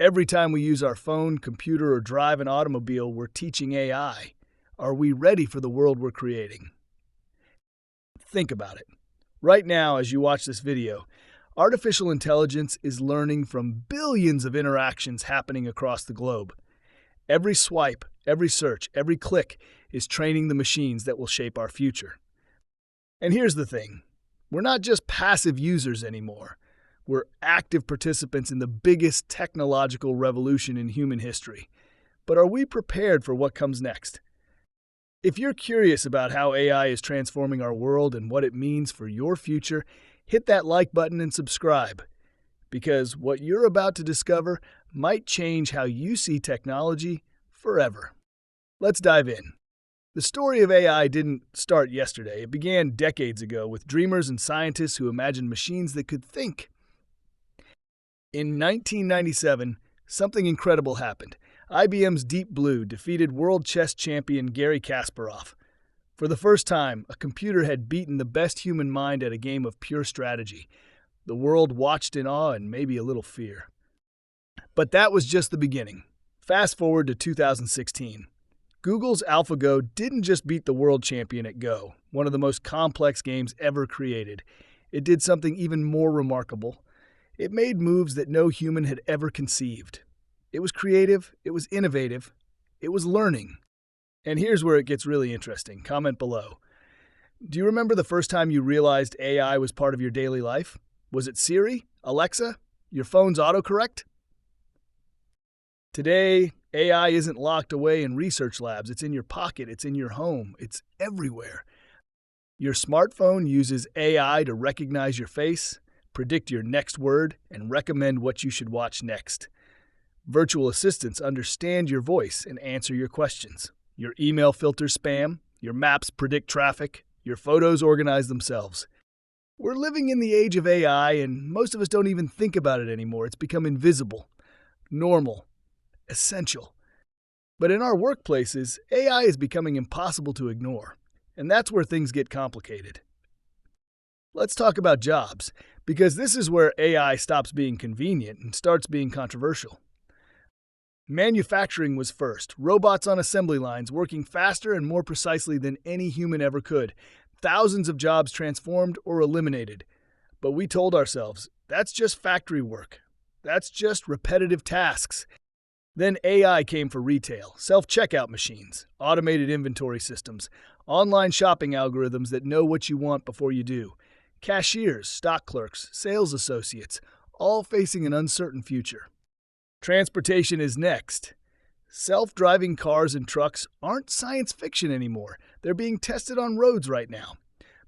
Every time we use our phone, computer, or drive an automobile, we're teaching AI. Are we ready for the world we're creating? Think about it. Right now, as you watch this video, artificial intelligence is learning from billions of interactions happening across the globe. Every swipe, every search, every click is training the machines that will shape our future. And here's the thing. We're not just passive users anymore. We're active participants in the biggest technological revolution in human history. But are we prepared for what comes next? If you're curious about how AI is transforming our world and what it means for your future, hit that like button and subscribe. Because what you're about to discover might change how you see technology forever. Let's dive in. The story of AI didn't start yesterday. It began decades ago with dreamers and scientists who imagined machines that could think. In 1997, something incredible happened. IBM's Deep Blue defeated world chess champion Garry Kasparov. For the first time, a computer had beaten the best human mind at a game of pure strategy. The world watched in awe and maybe a little fear. But that was just the beginning. Fast forward to 2016. Google's AlphaGo didn't just beat the world champion at Go, one of the most complex games ever created. It did something even more remarkable. It made moves that no human had ever conceived. It was creative, it was innovative, it was learning. And here's where it gets really interesting. Comment below. Do you remember the first time you realized AI was part of your daily life? Was it Siri, Alexa, your phone's autocorrect? Today, AI isn't locked away in research labs. It's in your pocket, it's in your home, it's everywhere. Your smartphone uses AI to recognize your face, predict your next word, and recommend what you should watch next. Virtual assistants understand your voice and answer your questions. Your email filters spam, your maps predict traffic, your photos organize themselves. We're living in the age of AI, and most of us don't even think about it anymore. It's become invisible, normal, essential. But in our workplaces, AI is becoming impossible to ignore, and that's where things get complicated. Let's talk about jobs, because this is where AI stops being convenient and starts being controversial. Manufacturing was first, robots on assembly lines working faster and more precisely than any human ever could. Thousands of jobs transformed or eliminated. But we told ourselves, that's just factory work. That's just repetitive tasks. Then AI came for retail, self-checkout machines, automated inventory systems, online shopping algorithms that know what you want before you do, cashiers, stock clerks, sales associates, all facing an uncertain future. Transportation is next. Self-driving cars and trucks aren't science fiction anymore. They're being tested on roads right now.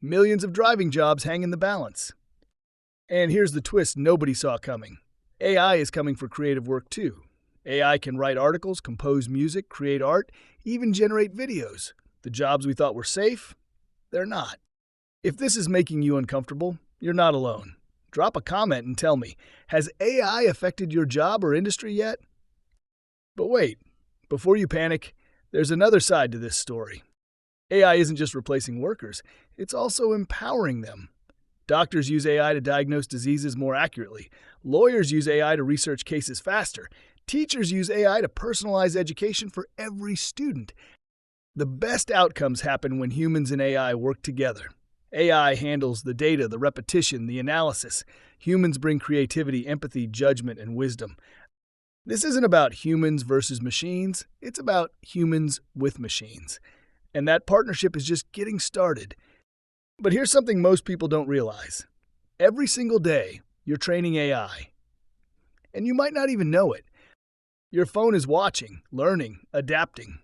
Millions of driving jobs hang in the balance. And here's the twist nobody saw coming. AI is coming for creative work too. AI can write articles, compose music, create art, even generate videos. The jobs we thought were safe, they're not. If this is making you uncomfortable, you're not alone. Drop a comment and tell me, has AI affected your job or industry yet? But wait, before you panic, there's another side to this story. AI isn't just replacing workers, it's also empowering them. Doctors use AI to diagnose diseases more accurately. Lawyers use AI to research cases faster. Teachers use AI to personalize education for every student. The best outcomes happen when humans and AI work together. AI handles the data, the repetition, the analysis. Humans bring creativity, empathy, judgment, and wisdom. This isn't about humans versus machines. It's about humans with machines. And that partnership is just getting started. But here's something most people don't realize. Every single day, you're training AI. And you might not even know it. Your phone is watching, learning, adapting.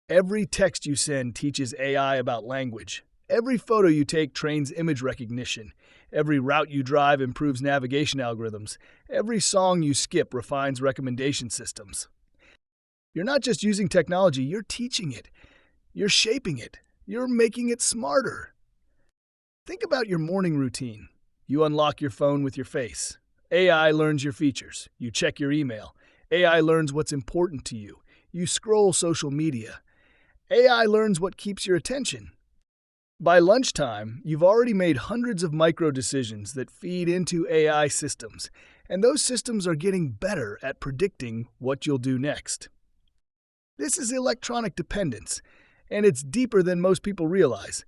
Every text you send teaches AI about language. Every photo you take trains image recognition. Every route you drive improves navigation algorithms. Every song you skip refines recommendation systems. You're not just using technology, you're teaching it. You're shaping it. You're making it smarter. Think about your morning routine. You unlock your phone with your face. AI learns your features. You check your email. AI learns what's important to you. You scroll social media. AI learns what keeps your attention. By lunchtime, you've already made hundreds of micro decisions that feed into AI systems. and those systems are getting better at predicting what you'll do next. This is electronic dependence, and it's deeper than most people realize.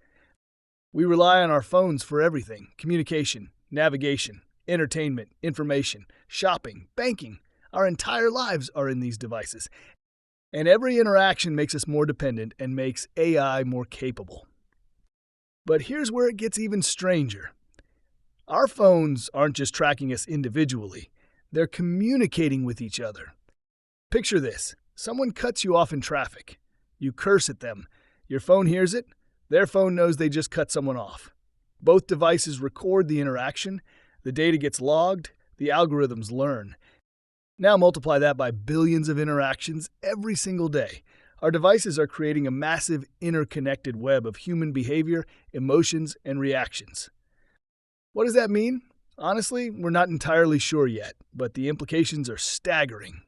We rely on our phones for everything: communication, navigation, entertainment, information, shopping, banking. Our entire lives are in these devices, and every interaction makes us more dependent and makes AI more capable. But here's where it gets even stranger. Our phones aren't just tracking us individually, they're communicating with each other. Picture this: someone cuts you off in traffic. You curse at them. Your phone hears it. Their phone knows they just cut someone off. Both devices record the interaction. The data gets logged. The algorithms learn. Now multiply that by billions of interactions every single day. Our devices are creating a massive interconnected web of human behavior, emotions, and reactions. What does that mean? Honestly, we're not entirely sure yet, but the implications are staggering.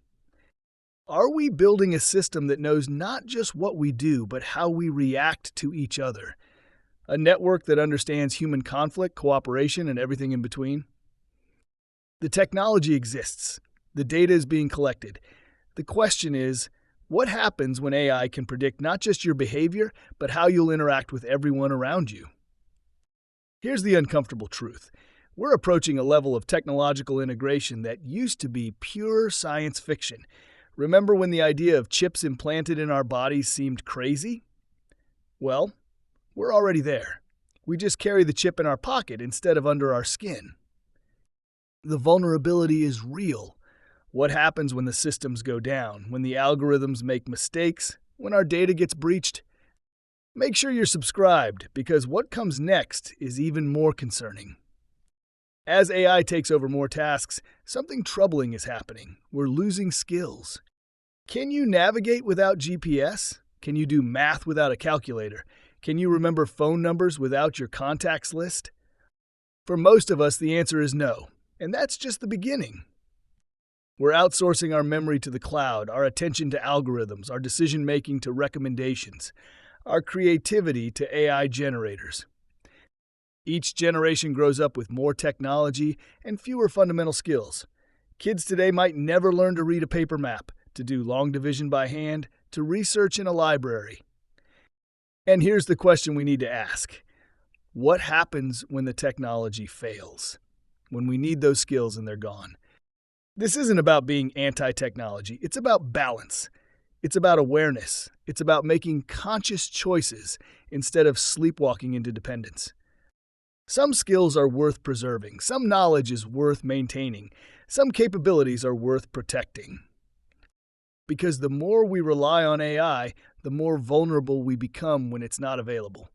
Are we building a system that knows not just what we do, but how we react to each other? A network that understands human conflict, cooperation, and everything in between? The technology exists. The data is being collected. The question is, what happens when AI can predict not just your behavior, but how you'll interact with everyone around you? Here's the uncomfortable truth. We're approaching a level of technological integration that used to be pure science fiction. Remember when the idea of chips implanted in our bodies seemed crazy? Well, we're already there. We just carry the chip in our pocket instead of under our skin. The vulnerability is real. What happens when the systems go down, when the algorithms make mistakes, when our data gets breached? Make sure you're subscribed, because what comes next is even more concerning. As AI takes over more tasks, something troubling is happening. We're losing skills. Can you navigate without GPS? Can you do math without a calculator? Can you remember phone numbers without your contacts list? For most of us, the answer is no, and that's just the beginning. We're outsourcing our memory to the cloud, our attention to algorithms, our decision-making to recommendations, our creativity to AI generators. Each generation grows up with more technology and fewer fundamental skills. Kids today might never learn to read a paper map, to do long division by hand, to research in a library. And here's the question we need to ask. What happens when the technology fails? When we need those skills and they're gone? This isn't about being anti-technology. It's about balance. It's about awareness. It's about making conscious choices instead of sleepwalking into dependence. Some skills are worth preserving. Some knowledge is worth maintaining. Some capabilities are worth protecting. Because the more we rely on AI, the more vulnerable we become when it's not available.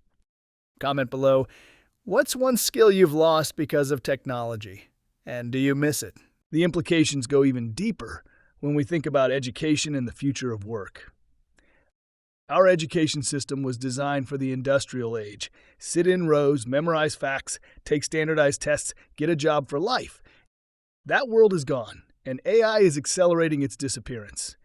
Comment below, what's one skill you've lost because of technology? And do you miss it? The implications go even deeper when we think about education and the future of work. Our education system was designed for the industrial age. Sit in rows, memorize facts, take standardized tests, get a job for life. That world is gone, and AI is accelerating its disappearance.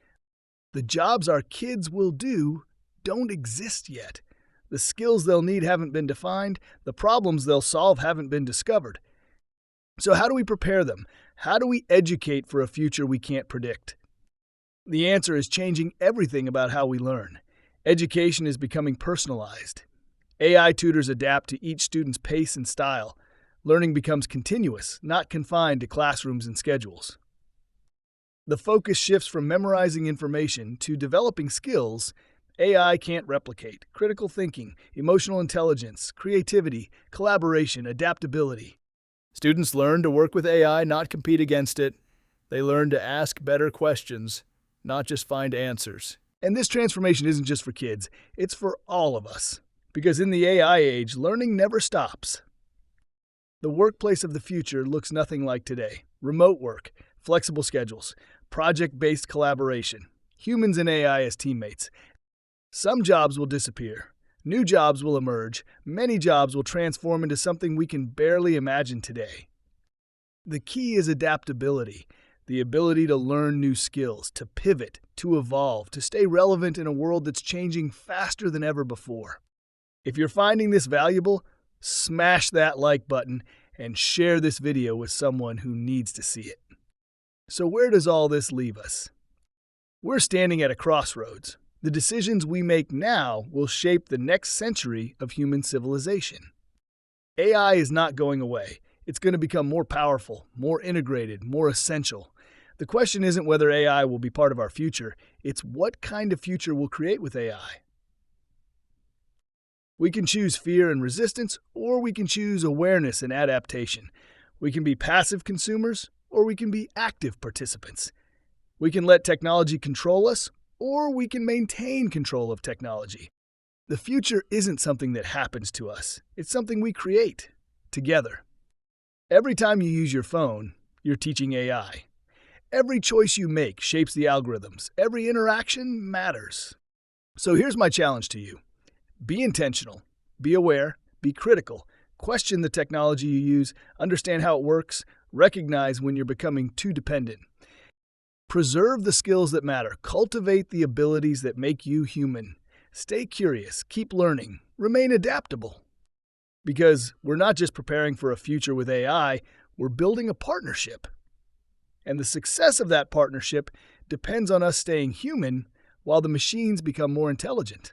The jobs our kids will do don't exist yet. The skills they'll need haven't been defined. The problems they'll solve haven't been discovered. So how do we prepare them? How do we educate for a future we can't predict? The answer is changing everything about how we learn. Education is becoming personalized. AI tutors adapt to each student's pace and style. Learning becomes continuous, not confined to classrooms and schedules. The focus shifts from memorizing information to developing skills AI can't replicate: critical thinking, emotional intelligence, creativity, collaboration, adaptability. Students learn to work with AI, not compete against it. They learn to ask better questions, not just find answers. And this transformation isn't just for kids, it's for all of us. Because in the AI age, learning never stops. The workplace of the future looks nothing like today. Remote work, flexible schedules, project-based collaboration, humans and AI as teammates. Some jobs will disappear. New jobs will emerge. Many jobs will transform into something we can barely imagine today. The key is adaptability, the ability to learn new skills, to pivot, to evolve, to stay relevant in a world that's changing faster than ever before. If you're finding this valuable, smash that like button and share this video with someone who needs to see it. So where does all this leave us? We're standing at a crossroads. The decisions we make now will shape the next century of human civilization. AI is not going away. It's going to become more powerful, more integrated, more essential. The question isn't whether AI will be part of our future, it's what kind of future we'll create with AI. We can choose fear and resistance, or we can choose awareness and adaptation. We can be passive consumers, or we can be active participants. We can let technology control us, or we can maintain control of technology. The future isn't something that happens to us. It's something we create together. Every time you use your phone, you're teaching AI. Every choice you make shapes the algorithms. Every interaction matters. So here's my challenge to you. Be intentional, be aware, be critical, question the technology you use, understand how it works, recognize when you're becoming too dependent. Preserve the skills that matter, cultivate the abilities that make you human. Stay curious, keep learning, remain adaptable. Because we're not just preparing for a future with AI, we're building a partnership. And the success of that partnership depends on us staying human while the machines become more intelligent.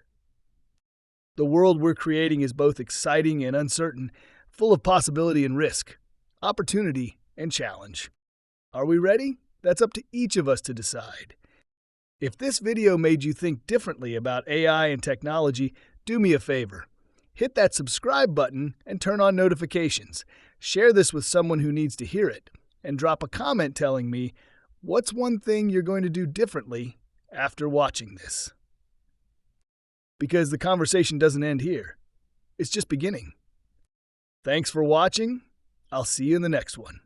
The world we're creating is both exciting and uncertain, full of possibility and risk, opportunity and challenge. Are we ready? That's up to each of us to decide. If this video made you think differently about AI and technology, do me a favor. Hit that subscribe button and turn on notifications. Share this with someone who needs to hear it. And drop a comment telling me, what's one thing you're going to do differently after watching this? Because the conversation doesn't end here. It's just beginning. Thanks for watching. I'll see you in the next one.